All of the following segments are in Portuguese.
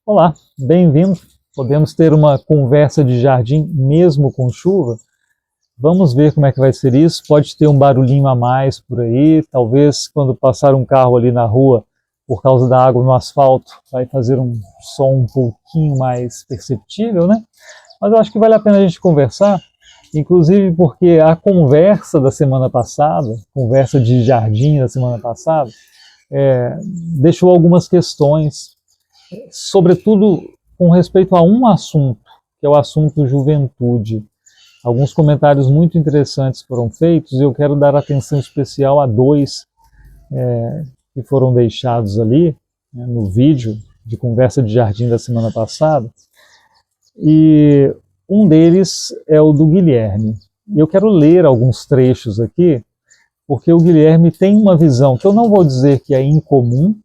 Olá, bem-vindo. Podemos ter uma conversa de jardim mesmo com chuva? Vamos ver como é que vai ser isso. Pode ter um barulhinho a mais por aí, talvez quando passar um carro ali na rua, por causa da água no asfalto, vai fazer um som um pouquinho mais perceptível, né? Mas eu acho que vale a pena a gente conversar, inclusive porque a conversa da semana passada, conversa de jardim da semana passada, deixou algumas questões, sobretudo com respeito a um assunto, que é o assunto juventude. Alguns comentários muito interessantes foram feitos e eu quero dar atenção especial a dois que foram deixados ali, no vídeo de conversa de jardim da semana passada. E um deles é o do Guilherme. Eu quero ler alguns trechos aqui, porque o Guilherme tem uma visão que eu não vou dizer que é incomum,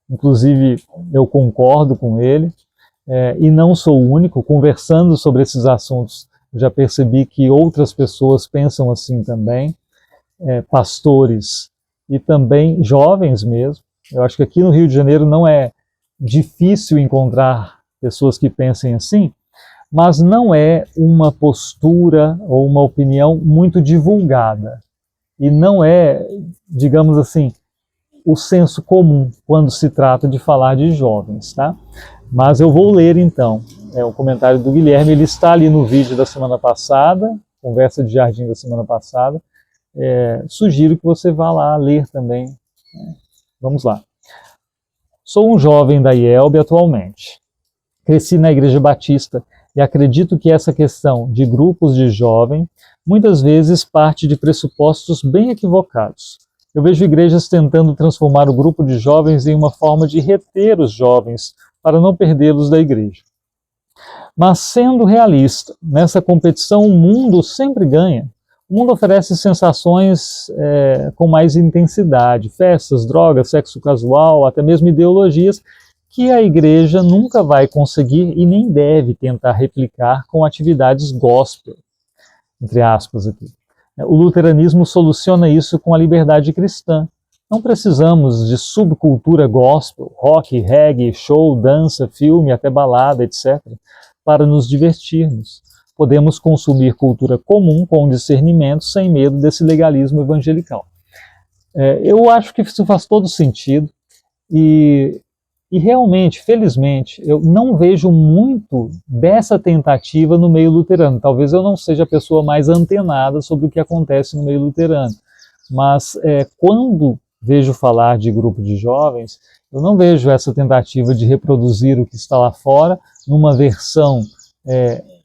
inclusive eu concordo com ele, e não sou o único. Conversando sobre esses assuntos, já percebi que outras pessoas pensam assim também, pastores e também jovens mesmo. Eu acho que aqui no Rio de Janeiro não é difícil encontrar pessoas que pensem assim, mas não é uma postura ou uma opinião muito divulgada. E não é, digamos assim, o senso comum quando se trata de falar de jovens, tá? Mas eu vou ler então o comentário do Guilherme. Ele está ali no vídeo da semana passada, conversa de jardim da semana passada. Sugiro que você vá lá ler também. Vamos lá. Sou um jovem da IELB atualmente. Cresci na Igreja Batista e acredito que essa questão de grupos de jovem muitas vezes parte de pressupostos bem equivocados. Eu vejo igrejas tentando transformar o grupo de jovens em uma forma de reter os jovens para não perdê-los da igreja. Mas sendo realista, nessa competição o mundo sempre ganha. O mundo oferece sensações com mais intensidade, festas, drogas, sexo casual, até mesmo ideologias que a igreja nunca vai conseguir e nem deve tentar replicar com atividades gospel, entre aspas aqui. O luteranismo soluciona isso com a liberdade cristã. Não precisamos de subcultura gospel, rock, reggae, show, dança, filme, até balada, etc., para nos divertirmos. Podemos consumir cultura comum com discernimento, sem medo desse legalismo evangelical. Eu acho que isso faz todo sentido e realmente, felizmente, eu não vejo muito dessa tentativa no meio luterano. Talvez eu não seja a pessoa mais antenada sobre o que acontece no meio luterano, mas quando vejo falar de grupo de jovens, eu não vejo essa tentativa de reproduzir o que está lá fora numa versão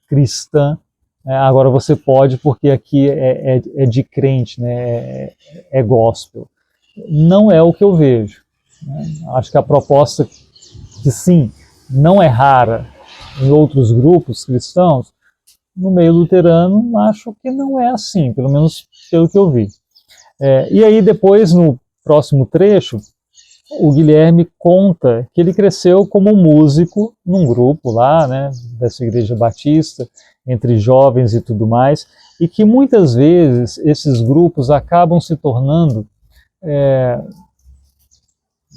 cristã. Agora você pode, porque aqui é de crente, né? É gospel. Não é o que eu vejo. Acho que a proposta, que sim, não é rara em outros grupos cristãos, no meio luterano acho que não é assim, pelo menos pelo que eu vi. E aí depois, no próximo trecho, o Guilherme conta que ele cresceu como músico num grupo lá, né, dessa igreja batista, entre jovens e tudo mais, e que muitas vezes esses grupos acabam se tornando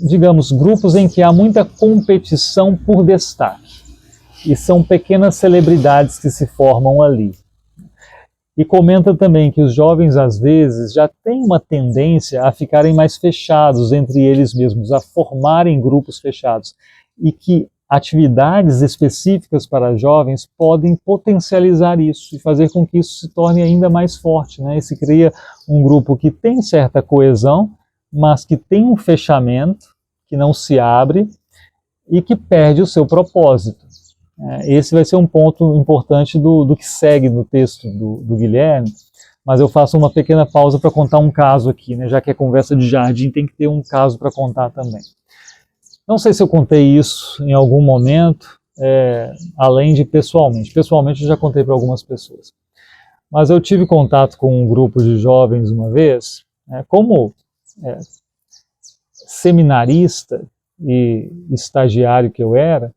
digamos, grupos em que há muita competição por destaque. E são pequenas celebridades que se formam ali. E comenta também que os jovens, às vezes, já têm uma tendência a ficarem mais fechados entre eles mesmos, a formarem grupos fechados. E que atividades específicas para jovens podem potencializar isso e fazer com que isso se torne ainda mais forte, né? E se cria um grupo que tem certa coesão, mas que tem um fechamento, que não se abre e que perde o seu propósito. Esse vai ser um ponto importante do que segue no texto do Guilherme, mas eu faço uma pequena pausa para contar um caso aqui, né? Já que é conversa de jardim, tem que ter um caso para contar também. Não sei se eu contei isso em algum momento, além de pessoalmente. Pessoalmente eu já contei para algumas pessoas. Mas eu tive contato com um grupo de jovens uma vez, como seminarista e estagiário que eu era,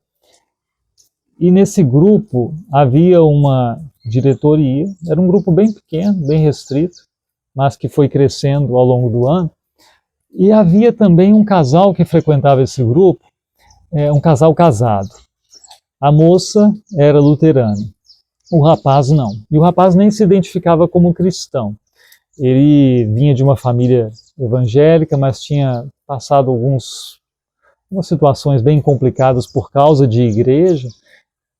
e nesse grupo havia uma diretoria, era um grupo bem pequeno, bem restrito, mas que foi crescendo ao longo do ano, e havia também um casal que frequentava esse grupo, um casal casado. A moça era luterana, o rapaz não. E o rapaz nem se identificava como cristão. Ele vinha de uma família evangélica, mas tinha passado algumas situações bem complicadas por causa de igreja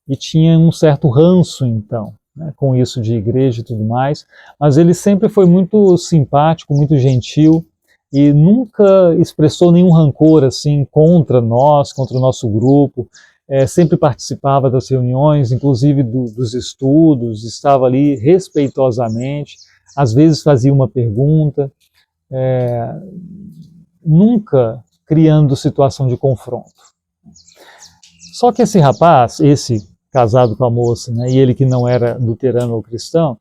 e tinha um certo ranço, então, né, com isso de igreja e tudo mais. Mas ele sempre foi muito simpático, muito gentil e nunca expressou nenhum rancor assim contra nós, contra o nosso grupo. Sempre participava das reuniões, inclusive dos estudos, estava ali respeitosamente, às vezes fazia uma pergunta, nunca criando situação de confronto. Só que esse rapaz, esse casado com a moça, né, e ele que não era luterano ou cristão,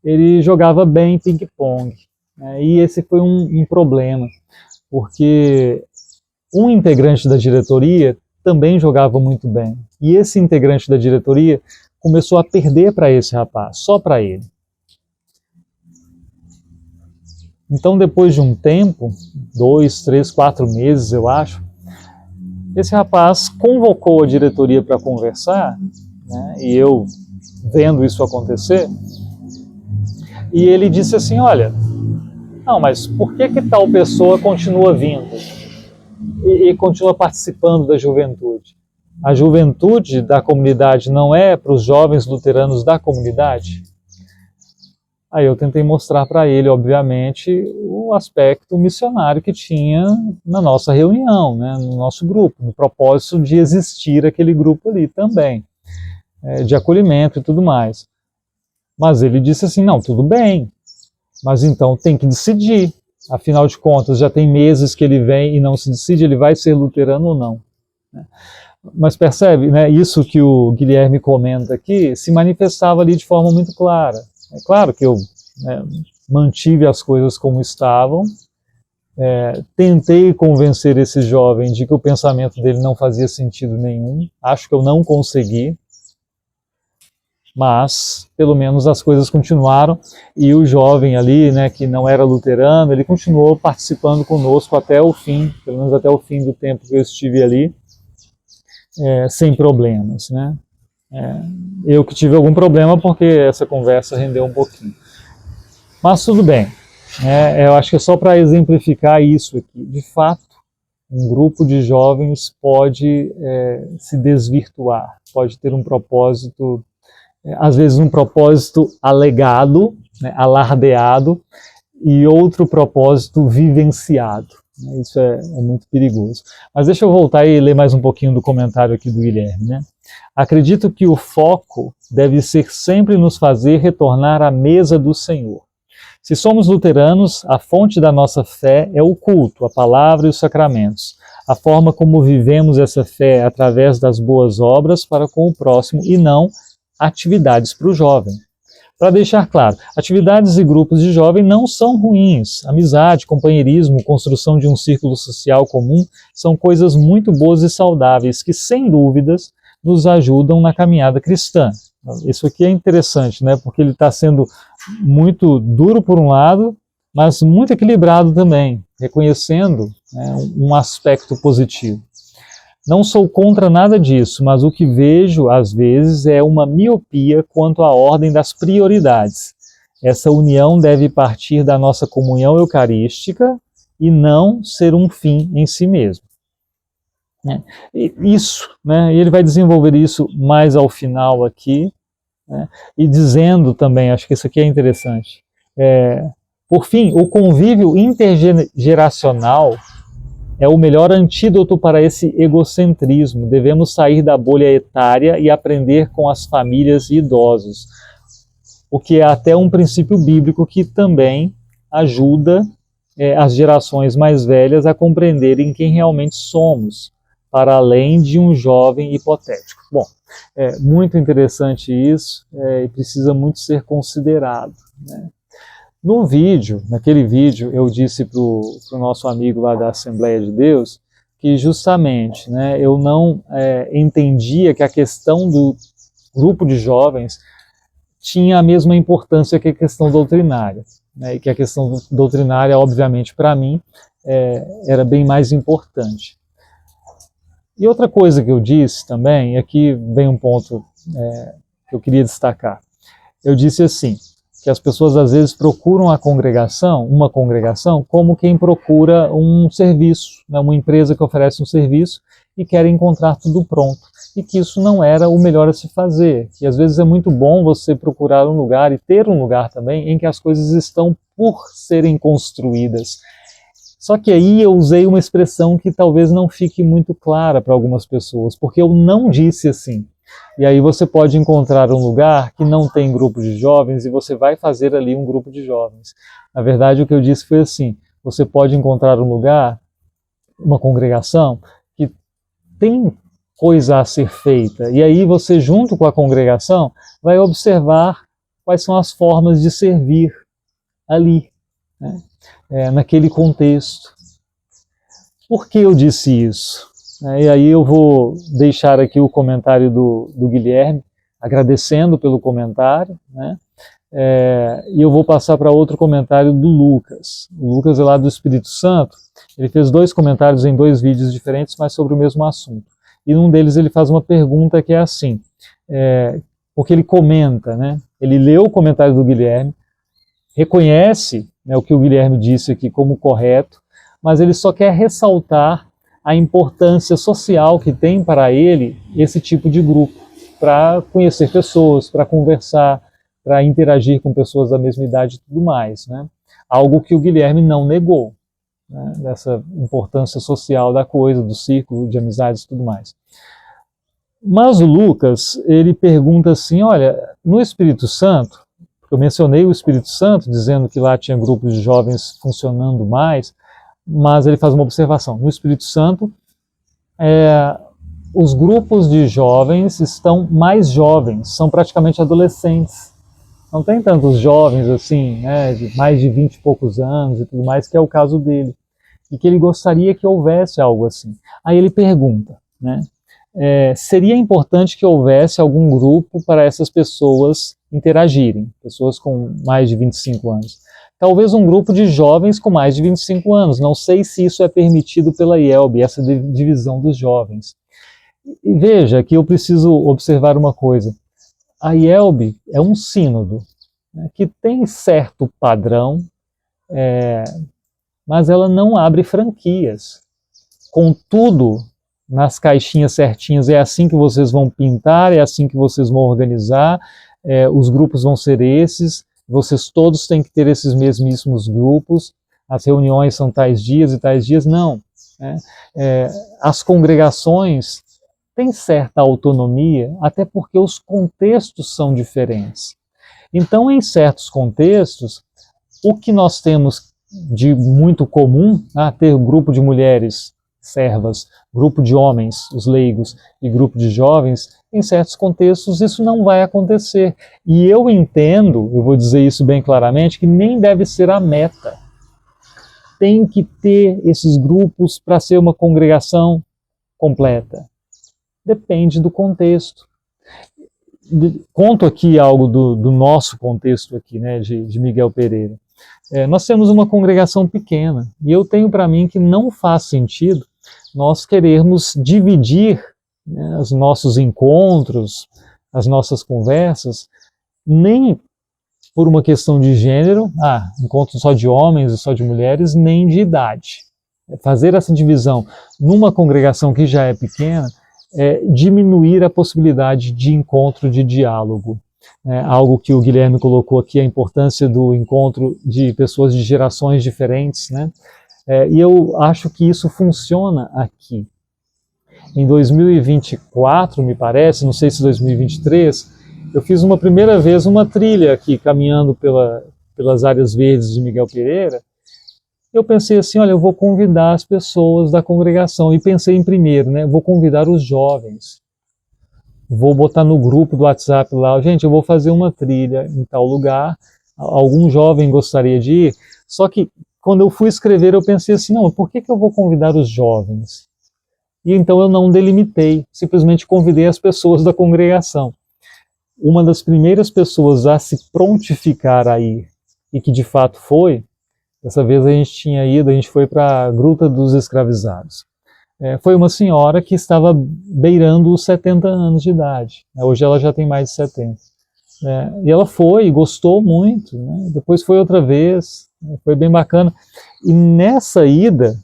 ele jogava bem ping-pong, né, e esse foi um problema, porque um integrante da diretoria também jogava muito bem. E esse integrante da diretoria começou a perder para esse rapaz, só para ele. Então, depois de um tempo, 2, 3, 4 meses, eu acho, esse rapaz convocou a diretoria para conversar, né, e eu vendo isso acontecer, e ele disse assim, olha, não, mas por que tal pessoa continua vindo? E continua participando da juventude. A juventude da comunidade não é para os jovens luteranos da comunidade? Aí eu tentei mostrar para ele, obviamente, o aspecto missionário que tinha na nossa reunião, né, no nosso grupo, no propósito de existir aquele grupo ali também, de acolhimento e tudo mais. Mas ele disse assim, não, tudo bem, mas então tem que decidir. Afinal de contas, já tem meses que ele vem e não se decide, ele vai ser luterano ou não. Mas percebe, né, isso que o Guilherme comenta aqui, se manifestava ali de forma muito clara. É claro que eu mantive as coisas como estavam, tentei convencer esse jovem de que o pensamento dele não fazia sentido nenhum, acho que eu não consegui, mas pelo menos as coisas continuaram e o jovem ali, né, que não era luterano, ele continuou participando conosco até o fim, pelo menos até o fim do tempo que eu estive ali, sem problemas, né. Eu que tive algum problema porque essa conversa rendeu um pouquinho. Mas tudo bem, eu acho que é só para exemplificar isso aqui. De fato, um grupo de jovens pode se desvirtuar, pode ter um propósito, às vezes um propósito alegado, né, alardeado, e outro propósito vivenciado. Isso é muito perigoso. Mas deixa eu voltar e ler mais um pouquinho do comentário aqui do Guilherme, né? Acredito que o foco deve ser sempre nos fazer retornar à mesa do Senhor. Se somos luteranos, a fonte da nossa fé é o culto, a palavra e os sacramentos. A forma como vivemos essa fé é através das boas obras para com o próximo e não atividades para o jovem. Para deixar claro, atividades e grupos de jovem não são ruins. Amizade, companheirismo, construção de um círculo social comum são coisas muito boas e saudáveis que, sem dúvidas, nos ajudam na caminhada cristã. Isso aqui é interessante, né? Porque ele está sendo muito duro por um lado, mas muito equilibrado também, reconhecendo, né, um aspecto positivo. Não sou contra nada disso, mas o que vejo, às vezes, é uma miopia quanto à ordem das prioridades. Essa união deve partir da nossa comunhão eucarística e não ser um fim em si mesmo. Isso, né, ele vai desenvolver isso mais ao final aqui, né, e dizendo também, acho que isso aqui é interessante, por fim, o convívio intergeracional é o melhor antídoto para esse egocentrismo. Devemos sair da bolha etária e aprender com as famílias e idosos, o que é até um princípio bíblico que também ajuda as gerações mais velhas a compreenderem quem realmente somos, para além de um jovem hipotético. Bom, é muito interessante isso e precisa muito ser considerado, né? No vídeo, naquele vídeo, eu disse para o nosso amigo lá da Assembleia de Deus que justamente, né, eu não entendia que a questão do grupo de jovens tinha a mesma importância que a questão doutrinária, né, e que a questão doutrinária, obviamente, para mim, era bem mais importante. E outra coisa que eu disse também, e aqui vem um ponto que eu queria destacar. Eu disse assim, que as pessoas às vezes procuram uma congregação, como quem procura um serviço, né, uma empresa que oferece um serviço e quer encontrar tudo pronto. E que isso não era o melhor a se fazer. Que às vezes é muito bom você procurar um lugar e ter um lugar também em que as coisas estão por serem construídas. Só que aí eu usei uma expressão que talvez não fique muito clara para algumas pessoas, porque eu não disse assim. E aí você pode encontrar um lugar que não tem grupo de jovens e você vai fazer ali um grupo de jovens. Na verdade, o que eu disse foi assim, você pode encontrar um lugar, uma congregação, que tem coisa a ser feita. E aí você, junto com a congregação, vai observar quais são as formas de servir ali, né? Naquele contexto. Por que eu disse isso? E aí eu vou deixar aqui o comentário do Guilherme, agradecendo pelo comentário, né? E eu vou passar para outro comentário do Lucas. O Lucas é lá do Espírito Santo, ele fez 2 comentários em 2 vídeos diferentes, mas sobre o mesmo assunto. E num deles ele faz uma pergunta que é assim, porque ele comenta, né? Ele leu o comentário do Guilherme, reconhece, né, o que o Guilherme disse aqui como correto, mas ele só quer ressaltar a importância social que tem para ele esse tipo de grupo, para conhecer pessoas, para conversar, para interagir com pessoas da mesma idade e tudo mais, né? Algo que o Guilherme não negou, né, dessa importância social da coisa, do círculo de amizades e tudo mais. Mas o Lucas, ele pergunta assim, olha, no Espírito Santo, eu mencionei o Espírito Santo, dizendo que lá tinha grupos de jovens funcionando mais, mas ele faz uma observação. No Espírito Santo, os grupos de jovens estão mais jovens, são praticamente adolescentes. Não tem tantos jovens assim, né, de mais de 20 e poucos anos e tudo mais, que é o caso dele. E que ele gostaria que houvesse algo assim. Aí ele pergunta, né, seria importante que houvesse algum grupo para essas pessoas interagirem, pessoas com mais de 25 anos. Talvez um grupo de jovens com mais de 25 anos. Não sei se isso é permitido pela IELB, essa divisão dos jovens. E veja que eu preciso observar uma coisa. A IELB é um sínodo, né, que tem certo padrão, mas ela não abre franquias. Contudo, nas caixinhas certinhas, é assim que vocês vão pintar, é assim que vocês vão organizar, os grupos vão ser esses, vocês todos têm que ter esses mesmíssimos grupos, as reuniões são tais dias e tais dias, não. As congregações têm certa autonomia, até porque os contextos são diferentes. Então, em certos contextos, o que nós temos de muito comum, ter grupo de mulheres servas, grupo de homens, os leigos, e grupo de jovens, em certos contextos isso não vai acontecer. E eu entendo, eu vou dizer isso bem claramente, que nem deve ser a meta. Tem que ter esses grupos para ser uma congregação completa. Depende do contexto. Conto aqui algo do nosso contexto aqui, né, de Miguel Pereira. Nós temos uma congregação pequena, e eu tenho para mim que não faz sentido nós querermos dividir, né, os nossos encontros, as nossas conversas, nem por uma questão de gênero, encontro só de homens e só de mulheres, nem de idade. Fazer essa divisão numa congregação que já é pequena é diminuir a possibilidade de encontro, de diálogo. Algo que o Guilherme colocou aqui, a importância do encontro de pessoas de gerações diferentes, né? E eu acho que isso funciona aqui. Em 2024, me parece, não sei se 2023, eu fiz uma primeira vez uma trilha aqui, caminhando pelas áreas verdes de Miguel Pereira. Eu pensei assim, olha, eu vou convidar as pessoas da congregação. E pensei em primeiro, né, vou convidar os jovens. Vou botar no grupo do WhatsApp lá, gente, eu vou fazer uma trilha em tal lugar, algum jovem gostaria de ir? Só que quando eu fui escrever, eu pensei assim, não, por que eu vou convidar os jovens? E então eu não delimitei, simplesmente convidei as pessoas da congregação. Uma das primeiras pessoas a se prontificar a ir, e que de fato foi, dessa vez a gente foi para a Gruta dos Escravizados. foi uma senhora que estava beirando os 70 anos de idade. Hoje ela já tem mais de 70. E ela foi e gostou muito, né? Depois foi outra vez, foi bem bacana. E nessa ida,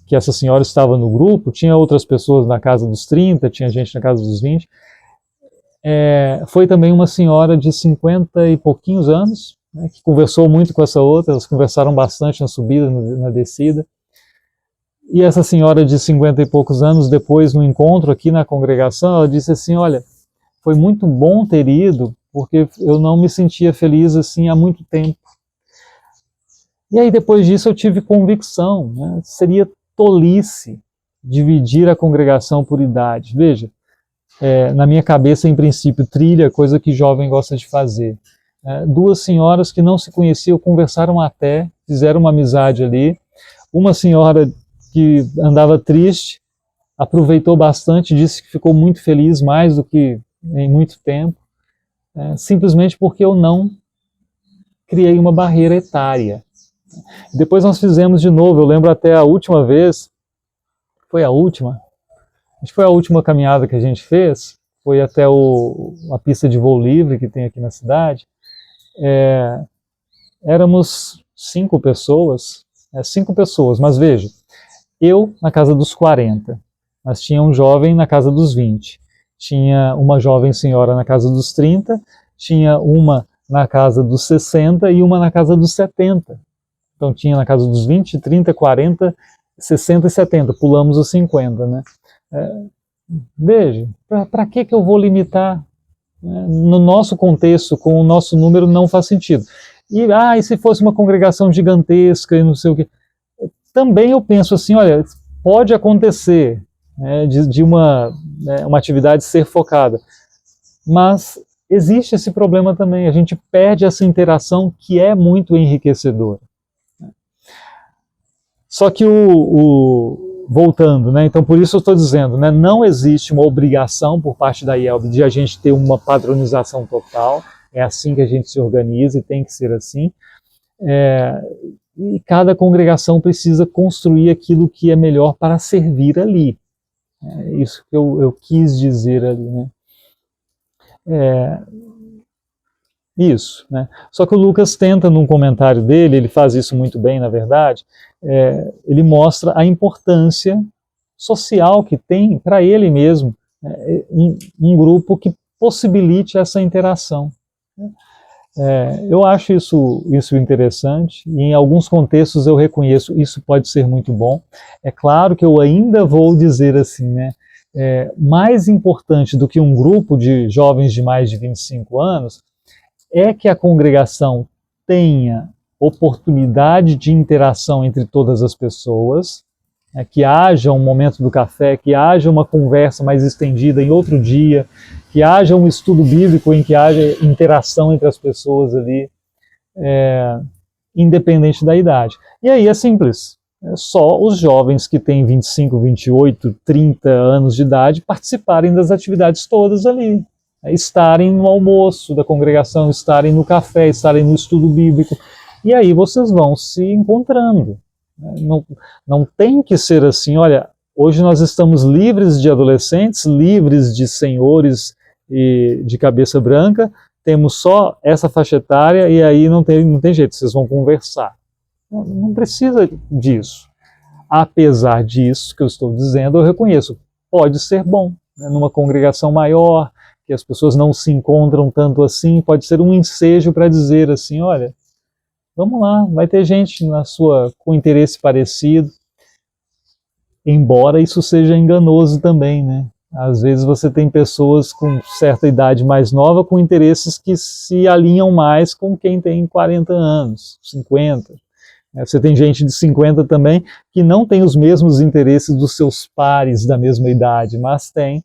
que essa senhora estava no grupo, tinha outras pessoas na casa dos 30, tinha gente na casa dos 20, foi também uma senhora de 50 e pouquinhos anos, né, que conversou muito com essa outra, elas conversaram bastante na subida, na descida. E essa senhora de 50 e poucos anos, depois no encontro aqui na congregação, ela disse assim, olha, foi muito bom ter ido, porque eu não me sentia feliz assim há muito tempo. E aí depois disso eu tive convicção, né, seria tolice dividir a congregação por idade. Veja, na minha cabeça, em princípio, trilha, coisa que jovem gosta de fazer. Duas senhoras que não se conheciam, conversaram até, fizeram uma amizade ali. Uma senhora que andava triste, aproveitou bastante, disse que ficou muito feliz, mais do que em muito tempo, simplesmente porque eu não criei uma barreira etária. Depois nós fizemos de novo, eu lembro até a última vez, foi a última? Acho que foi a última caminhada que a gente fez, foi até a pista de voo livre que tem aqui na cidade. Éramos 5 pessoas, mas veja, eu na casa dos 40, mas tinha um jovem na casa dos 20, tinha uma jovem senhora na casa dos 30, tinha uma na casa dos 60 e uma na casa dos 70. Então tinha na casa dos 20, 30, 40, 60 e 70, pulamos os 50, né? Veja, para que eu vou limitar? No nosso contexto, com o nosso número, não faz sentido. E se fosse uma congregação gigantesca e não sei o quê? Também eu penso assim, olha, pode acontecer, né, de uma atividade ser focada, mas existe esse problema também, a gente perde essa interação que é muito enriquecedora. Só que voltando, né, então por isso eu estou dizendo, né, não existe uma obrigação por parte da IELB de a gente ter uma padronização total, é assim que a gente se organiza e tem que ser assim. E cada congregação precisa construir aquilo que é melhor para servir ali. É isso que eu quis dizer ali, né? Isso, né? Só que o Lucas tenta, num comentário dele, ele faz isso muito bem, na verdade, ele mostra a importância social que tem para ele mesmo um grupo que possibilite essa interação. Eu acho isso interessante, e em alguns contextos eu reconheço isso pode ser muito bom. É claro que eu ainda vou dizer assim, né, mais importante do que um grupo de jovens de mais de 25 anos é que a congregação tenha oportunidade de interação entre todas as pessoas, que haja um momento do café, que haja uma conversa mais estendida em outro dia, que haja um estudo bíblico em que haja interação entre as pessoas ali, independente da idade. E aí é simples, só os jovens que têm 25, 28, 30 anos de idade participarem das atividades todas ali, estarem no almoço da congregação, estarem no café, estarem no estudo bíblico, e aí vocês vão se encontrando. Não tem que ser assim, olha, hoje nós estamos livres de adolescentes, livres de senhores e de cabeça branca, temos só essa faixa etária e aí não tem jeito, vocês vão conversar. Não precisa disso. Apesar disso que eu estou dizendo, eu reconheço, pode ser bom, né? Numa congregação maior, que as pessoas não se encontram tanto assim, pode ser um ensejo para dizer assim, olha, vamos lá, vai ter gente com interesse parecido, embora isso seja enganoso também, né? Às vezes você tem pessoas com certa idade mais nova com interesses que se alinham mais com quem tem 40 anos, 50. Você tem gente de 50 também que não tem os mesmos interesses dos seus pares da mesma idade, mas tem.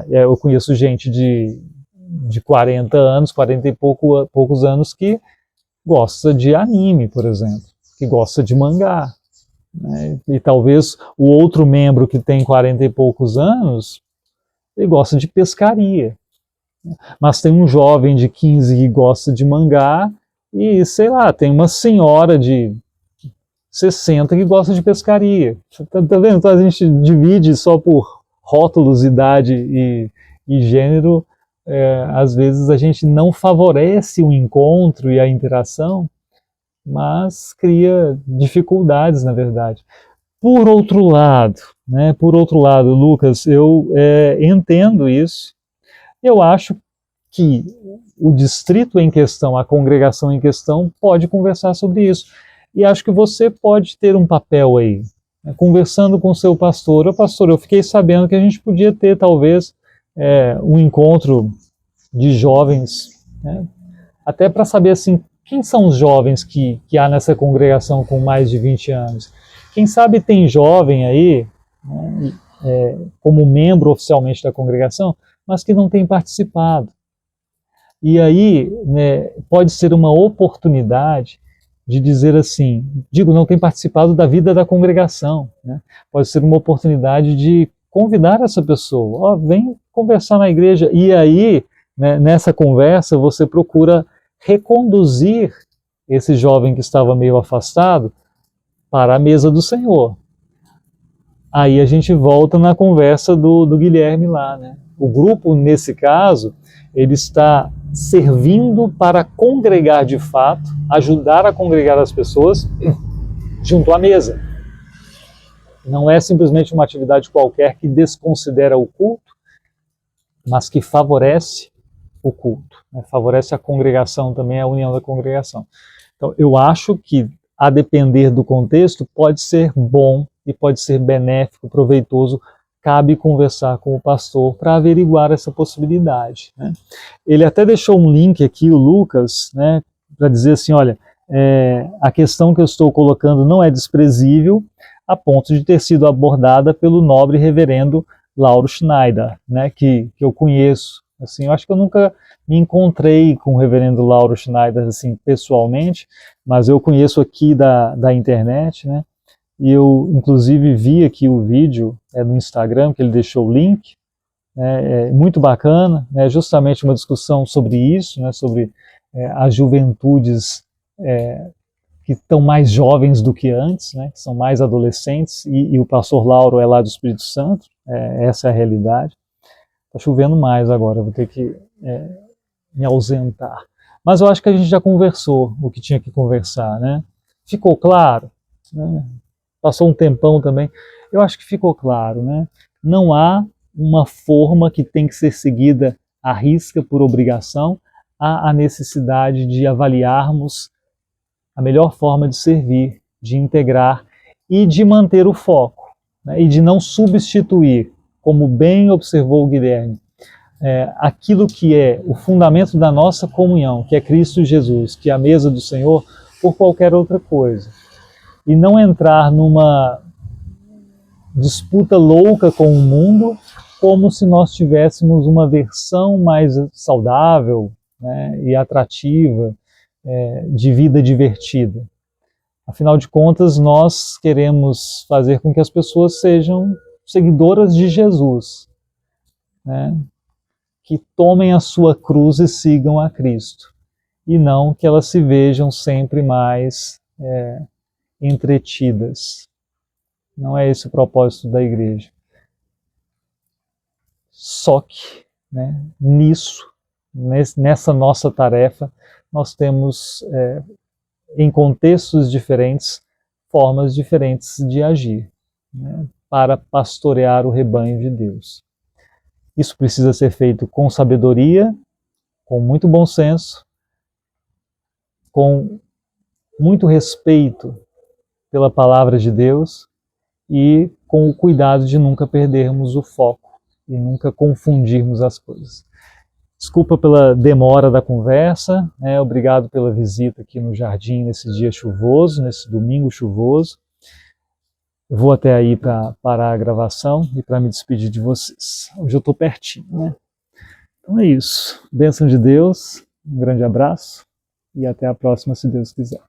Eu conheço gente de 40 anos, 40 e poucos anos que gosta de anime, por exemplo, que gosta de mangá. Né? E talvez o outro membro que tem 40 e poucos anos, ele gosta de pescaria. Mas tem um jovem de 15 que gosta de mangá e, sei lá, tem uma senhora de 60 que gosta de pescaria. Tá vendo? Então a gente divide só por rótulos, idade e gênero. Às vezes a gente não favorece o encontro e a interação, mas cria dificuldades, na verdade. Por outro lado, Lucas, eu entendo isso. Eu acho que o distrito em questão, a congregação em questão, pode conversar sobre isso. E acho que você pode ter um papel aí, né, conversando com o seu pastor. Ô, pastor, eu fiquei sabendo que a gente podia ter, talvez, um encontro de jovens, né, até para saber, assim, quem são os jovens que há nessa congregação com mais de 20 anos. Quem sabe tem jovem aí, né, como membro oficialmente da congregação, mas que não tem participado. E aí, né, pode ser uma oportunidade de dizer assim, não tem participado da vida da congregação, né? Pode ser uma oportunidade de convidar essa pessoa, vem conversar na igreja, e aí, né, nessa conversa, você procura reconduzir esse jovem que estava meio afastado para a mesa do Senhor. Aí a gente volta na conversa do Guilherme lá, né? O grupo, nesse caso, ele está servindo para congregar de fato, ajudar a congregar as pessoas junto à mesa. Não é simplesmente uma atividade qualquer que desconsidera o culto, mas que favorece o culto, né? Favorece a congregação também, a união da congregação. Então, eu acho que, a depender do contexto, pode ser bom e pode ser benéfico, proveitoso. Cabe conversar com o pastor para averiguar essa possibilidade, né? Ele até deixou um link aqui, o Lucas, né, para dizer assim, olha, a questão que eu estou colocando não é desprezível, a ponto de ter sido abordada pelo nobre reverendo Lauro Schneider, né, que eu conheço. Assim, eu acho que eu nunca me encontrei com o reverendo Lauro Schneider assim, pessoalmente, mas eu conheço aqui da internet, né? E eu, inclusive, vi aqui o vídeo no Instagram, que ele deixou o link, né, muito bacana, né, justamente uma discussão sobre isso, né, sobre as juventudes que estão mais jovens do que antes, né, que são mais adolescentes, e o pastor Lauro é lá do Espírito Santo, essa é a realidade. Está chovendo mais agora, vou ter que me ausentar. Mas eu acho que a gente já conversou o que tinha que conversar, né? Ficou claro, né? Passou um tempão também, eu acho que ficou claro, né? Não há uma forma que tem que ser seguida à risca por obrigação, há a necessidade de avaliarmos a melhor forma de servir, de integrar e de manter o foco, né? E de não substituir, como bem observou o Guilherme, aquilo que é o fundamento da nossa comunhão, que é Cristo Jesus, que é a mesa do Senhor, por qualquer outra coisa. E não entrar numa disputa louca com o mundo, como se nós tivéssemos uma versão mais saudável, né, e atrativa de vida divertida. Afinal de contas, nós queremos fazer com que as pessoas sejam seguidoras de Jesus, né, que tomem a sua cruz e sigam a Cristo, e não que elas se vejam sempre mais entretidas. Não é esse o propósito da igreja. Só que, né, nessa nossa tarefa, nós temos, em contextos diferentes, formas diferentes de agir, né, para pastorear o rebanho de Deus. Isso precisa ser feito com sabedoria, com muito bom senso, com muito respeito pela palavra de Deus e com o cuidado de nunca perdermos o foco e nunca confundirmos as coisas. Desculpa pela demora da conversa, né? Obrigado pela visita aqui no jardim nesse dia chuvoso, nesse domingo chuvoso. Eu vou até aí para parar a gravação e para me despedir de vocês. Hoje eu estou pertinho, né? Então é isso. Bênção de Deus, um grande abraço e até a próxima, se Deus quiser.